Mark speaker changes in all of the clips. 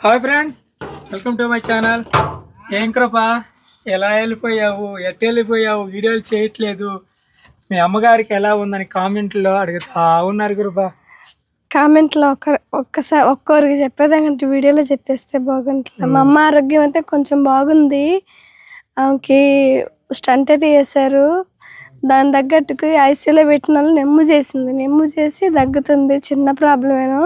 Speaker 1: Hi friends, welcome to my channel. ఏం కృపా, ఎలా వెళ్ళిపోయావు, ఎట్ వెళ్ళిపోయావు, వీడియోలు చేయట్లేదు, మీ అమ్మగారికి ఎలా ఉందని కామెంట్లో అడుగుతా ఉన్నారు కృపా.
Speaker 2: కామెంట్లో ఒక్కొక్కరికి చెప్పేదాకంటే వీడియోలో చెప్పేస్తే బాగుంటుంది. మా అమ్మ ఆరోగ్యం అయితే కొంచెం బాగుంది. ఆమెకి స్టంట్ అయితే చేశారు. దాని తగ్గట్టుకు ఐసీయూలో పెట్టిన వాళ్ళు నెమ్ము చేసి దగ్గుతుంది. చిన్న ప్రాబ్లమేనో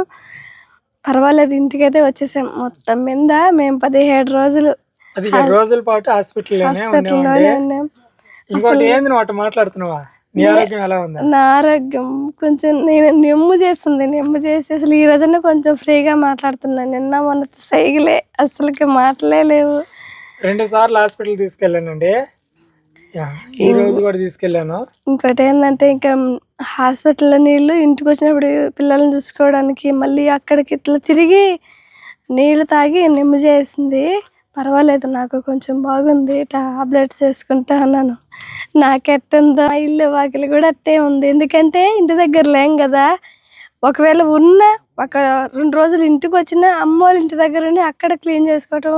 Speaker 2: పర్వాలేదు, ఇంటికైతే వచ్చేసాం. మొత్తం మీద మేము 17 రోజులు
Speaker 1: 17 రోజుల పాటు హాస్పిటల్లోనే ఉన్నాం. ఇంకోటి ఏంది నువ్వు మాట్లాడుతున్నావా? నీ ఆరోగ్యం ఎలా ఉంది?
Speaker 2: నా ఆరోగ్యం కొంచెం నేను నెమ్ము చేసి అసలు ఈ రోజున కొంచెం ఫ్రీగా మాట్లాడుతున్నాను. నిన్న మొన్న సైకిలే అసలుకి మాటలే లేవు.
Speaker 1: 2 సార్లు హాస్పిటల్ తీసుకెళ్ళానండి. ఈ రోజు కూడా తీసుకెళ్ళాను.
Speaker 2: ఇంకోటి ఏంటంటే ఇంకా హాస్పిటల్లో నీళ్ళు, ఇంటికి వచ్చినప్పుడు పిల్లల్ని చూసుకోవడానికి మళ్ళీ అక్కడికి ఇట్లా తిరిగి నీళ్ళు తాగి నెమ్ము చేసింది. పర్వాలేదు, నాకు కొంచెం బాగుంది. టాబ్లెట్స్ వేసుకుంటా ఉన్నాను. నాకెట్టుందో ఇల్లు వాకిలి కూడా అట్టే ఉంది. ఎందుకంటే ఇంటి దగ్గర లేం కదా. ఒకవేళ ఒక 2 రోజులు ఇంటికి వచ్చినా అమ్మ వాళ్ళ ఇంటి దగ్గర ఉండి అక్కడ క్లీన్ చేసుకోవటం,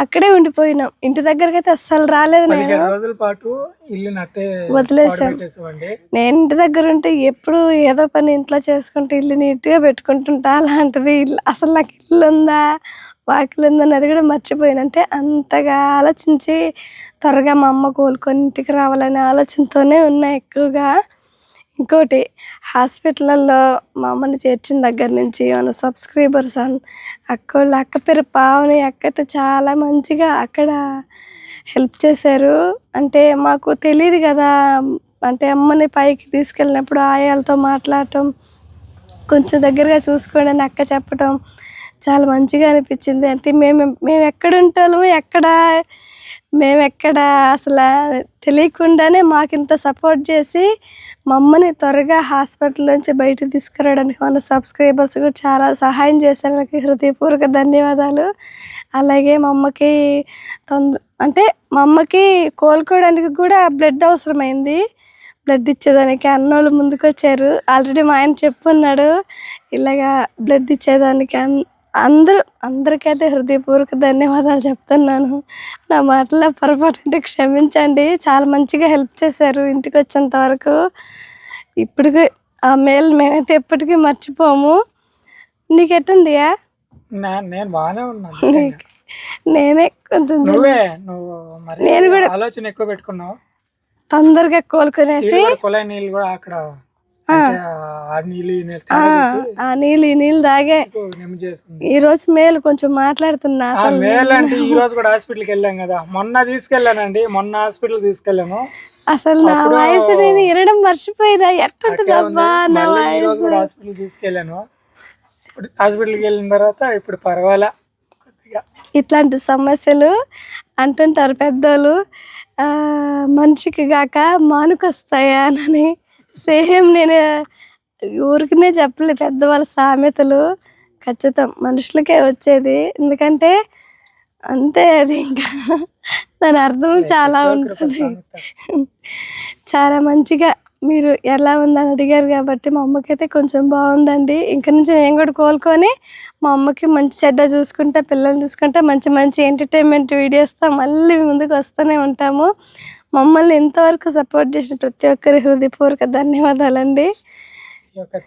Speaker 2: అక్కడే ఉండిపోయినాం. ఇంటి దగ్గరకి అయితే అస్సలు రాలేదు. నేను
Speaker 1: రోజుల పాటు
Speaker 2: వదిలేసాను. నేను ఇంటి దగ్గర ఉంటే ఎప్పుడు ఏదో పని ఇంట్లో చేసుకుంటే ఇల్లు నీట్గా పెట్టుకుంటుంటా. అలాంటిది అసలు నాకు ఇల్లు ఉందా, వాకిలు ఉందని అది కూడా మర్చిపోయాను. అంటే అంతగా ఆలోచించి త్వరగా మా అమ్మ కోలుకొని ఇంటికి రావాలనే ఆలోచనతోనే ఉన్నా ఎక్కువగా. ఇంకోటి, హాస్పిటల్లో మా అమ్మని చేర్చిన దగ్గర నుంచి మన సబ్స్క్రైబర్స్ అక్క పేరు పావని అక్క అయితే చాలా మంచిగా అక్కడ హెల్ప్ చేశారు. అంటే మాకు తెలియదు కదా, అంటే అమ్మని పైకి తీసుకెళ్ళినప్పుడు ఆయాలతో మాట్లాడటం, కొంచెం దగ్గరగా చూసుకోండి అని అక్క చెప్పటం చాలా మంచిగా అనిపించింది. అంటే మేము ఎక్కడ ఉంటాము, ఎక్కడ అసలు తెలియకుండానే మాకు ఇంత సపోర్ట్ చేసి మా అమ్మని త్వరగా హాస్పిటల్ నుంచి బయటకు తీసుకురావడానికి మన సబ్స్క్రైబర్స్ కూడా చాలా సహాయం చేశారు. నాకు హృదయపూర్వక ధన్యవాదాలు. అలాగే మా అమ్మకి కోలుకోవడానికి కూడా బ్లడ్ అవసరమైంది. బ్లడ్ ఇచ్చేదానికి అన్నోళ్ళు ముందుకు వచ్చారు. ఆల్రెడీ మా ఆయన చెప్పున్నాడు ఇలాగా బ్లడ్ ఇచ్చేదానికి. అందరికైతే హృదయపూర్వక ధన్యవాదాలు చెప్తున్నాను. నా మాటల్లో పొరపాటు అంటే క్షమించండి. చాలా మంచిగా హెల్ప్ చేశారు ఇంటికి వచ్చేంత వరకు. ఇప్పటికీ ఆ మేలు మేమైతే ఎప్పటికీ మర్చిపోము. నీకెట్టుందియా?
Speaker 1: నేను బాగానే ఉన్నాను.
Speaker 2: నేనే కొంచెం
Speaker 1: నేను కూడా ఆలోచన ఎక్కువ పెట్టుకున్నావు.
Speaker 2: తొందరగా కోలుకునేసి
Speaker 1: కుళాయి నీళ్ళు కూడా అక్కడ
Speaker 2: నీళ్ళు తాగే ఈ రోజు మేలు కొంచెం మాట్లాడుతున్నా.
Speaker 1: మేలు అంటే ఈ రోజు కూడా హాస్పిటల్కి వెళ్ళాం కదా. మొన్న హాస్పిటల్ తీసుకెళ్ళాను.
Speaker 2: అసలు నా వయసు నేను వినడం మర్చిపోయినా. ఎట్టుంటుందబ్బా నా వయసు.
Speaker 1: హాస్పిటల్ తీసుకెళ్ళాను. హాస్పిటల్కి వెళ్ళిన తర్వాత ఇప్పుడు పర్వాలే.
Speaker 2: ఇట్లాంటి సమస్యలు అంటుంటారు పెద్దోళ్ళు, మనిషికి గాక మానుకొస్తాయా అని. సేమ్ నేను ఊరికనే చెప్పలే, పెద్దవాళ్ళ సామెతలు ఖచ్చితం మనుషులకే వచ్చేది. ఎందుకంటే అంతే, అది ఇంకా దాని అర్థం చాలా ఉంటుంది. చాలా మంచిగా మీరు ఎలా ఉందని అడిగారు కాబట్టి మా అమ్మకైతే కొంచెం బాగుందండి. ఇంక నుంచి నేను కూడా కోలుకొని మా అమ్మకి మంచి చెడ్డ చూసుకుంటా, పిల్లల్ని చూసుకుంటా, మంచి మంచి ఎంటర్టైన్మెంట్ వీడియోస్తో మళ్ళీ ముందుకు వస్తూనే ఉంటాము. మమ్మల్ని ఇంతవరకు సపోర్ట్ చేసిన ప్రతి ఒక్కరి హృదయపూర్వక ధన్యవాదాలండి.
Speaker 1: ఒక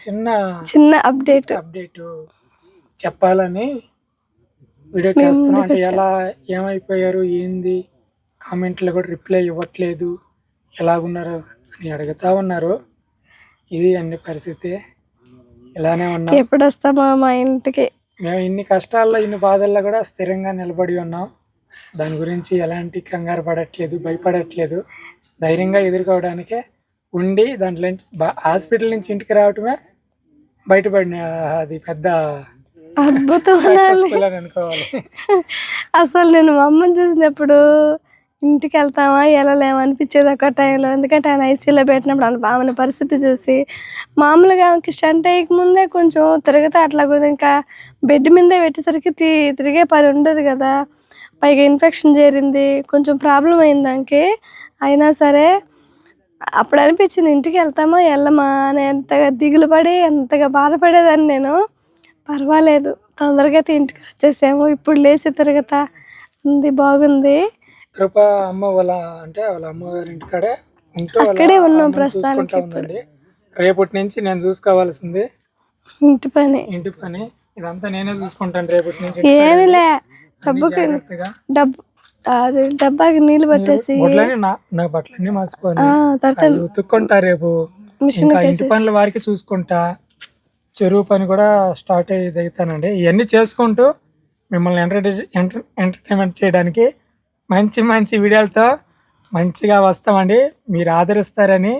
Speaker 1: చిన్న
Speaker 2: అప్డేట్
Speaker 1: చెప్పాలని వీడియో చేస్తున్నాం. అంటే ఎలా ఏమైపోయారు, ఏంది, కామెంట్లో కూడా రిప్లై ఇవ్వట్లేదు, ఎలాగున్నారు అని అడుగుతా ఉన్నారు. ఇది అన్ని పరిస్థితి, ఇలానే ఉన్నాం.
Speaker 2: ఎప్పుడు వస్తామా మా ఇంటికి?
Speaker 1: మేము ఇన్ని కష్టాల్లో, ఇన్ని బాధల్లో కూడా స్థిరంగా నిలబడి ఉన్నాం. దాని గురించి ఎలాంటి కంగారు పడట్లేదు, భయపడట్లేదు. ధైర్యంగా ఎదుర్కోవడానికే ఉండి దాంట్లో హాస్పిటల్ నుంచి ఇంటికి రావటమే బయటపడిన అది పెద్ద
Speaker 2: అద్భుతం
Speaker 1: అనుకోవాలి.
Speaker 2: అసలు నేను మా అమ్మని చూసినప్పుడు ఇంటికి వెళ్తామా వెళ్ళలేమో అనిపించేది ఒక టైంలో. ఎందుకంటే ఆయన ఐసీయూలో పెట్టినప్పుడు ఆమె పరిస్థితి చూసి మామూలుగా ఆమెకి స్టంట్ అయ్యకముందే కొంచెం తిరిగితే అట్లా కూడా ఇంకా బెడ్ మీదే పెట్టేసరికి తిరిగే పని ఉండదు కదా. పైగా ఇన్ఫెక్షన్ చేరింది, కొంచెం ప్రాబ్లం అయింది దానికి. అయినా సరే అప్పుడు అనిపించింది ఇంటికి వెళ్ళమా అని ఎంతగా దిగులు పడి ఎంతగా బాధపడేదాన్ని నేను. పర్వాలేదు, తొందరగా అయితే ఇంటికి వచ్చేసాము. ఇప్పుడు లేచి తిరగతా ఉంది, బాగుంది.
Speaker 1: కృప అమ్మ వాళ్ళ అమ్మగారి ఇంటికాడే ఉంటూ
Speaker 2: అక్కడే ఉన్నాం
Speaker 1: అమ్మని
Speaker 2: ప్రస్తుతానికి
Speaker 1: చూసుకుంటా ఉందండి. రేపటి నుంచి నేను చూసుకోవాల్సింది
Speaker 2: ఇంటి పని.
Speaker 1: ఇదంతా నేనే చూసుకుంటాను రేపటి నుంచి.
Speaker 2: ఏమిలే,
Speaker 1: జాగ్రత్తగా
Speaker 2: డబ్బాకి నీళ్ళు పట్టేసి
Speaker 1: నా బట్టలన్నీ మర్చిపోయి
Speaker 2: తర్వాత
Speaker 1: ఉతుక్కుంటా. రేపు
Speaker 2: మిషన్
Speaker 1: ఇంకా ఇంటి పనుల వారికి చూసుకుంటా, చెరువు పని కూడా స్టార్ట్ అవుతానండి. ఇవన్నీ చేసుకుంటూ మిమ్మల్ని ఎంటర్టైన్మెంట్ చేయడానికి మంచి మంచి వీడియోలతో మంచిగా వస్తామండి. మీరు ఆదరిస్తారని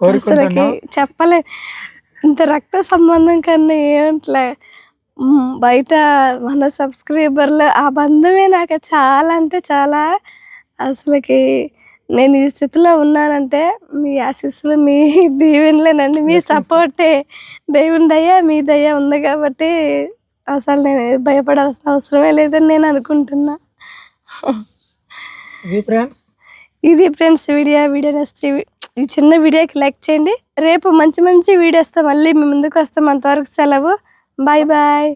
Speaker 1: కోరుకుంటున్నాం.
Speaker 2: చెప్పలే, ఇంత రక్త సంబంధం కన్నా ఏమిట్లే, బయట మన సబ్స్క్రైబర్లు ఆ బంధమే నాకు చాలా అంటే చాలా. అసలుకి నేను ఈ స్థితిలో ఉన్నానంటే మీ ఆశీస్సులు, మీ దీవెనలేనండి, మీ సపోర్టే. దేవుని దయ, మీ దయ ఉంది కాబట్టి అసలు నేను భయపడాల్సిన అవసరమే లేదని నేను అనుకుంటున్నా. ఇది ఫ్రెండ్స్ వీడియో నచ్చితే ఈ చిన్న వీడియోకి లైక్ చేయండి. రేపు మంచి మంచి వీడియోస్తో మళ్ళీ మీ ముందుకు వస్తాం. అంతవరకు సెలవు. Bye bye.